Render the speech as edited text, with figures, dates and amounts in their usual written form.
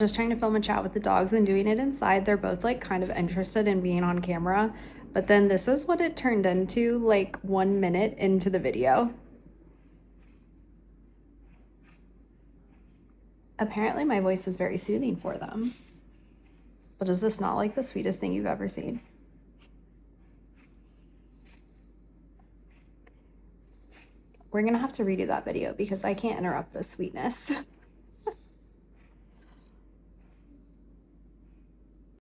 Just trying to film a chat with the dogs and doing it inside. They're both like kind of interested in being on camera, but then this is what it turned into like 1 minute into the video. Apparently my voice is very soothing for them. But is this not like the sweetest thing you've ever seen? We're gonna have to redo that video because I can't interrupt this sweetness.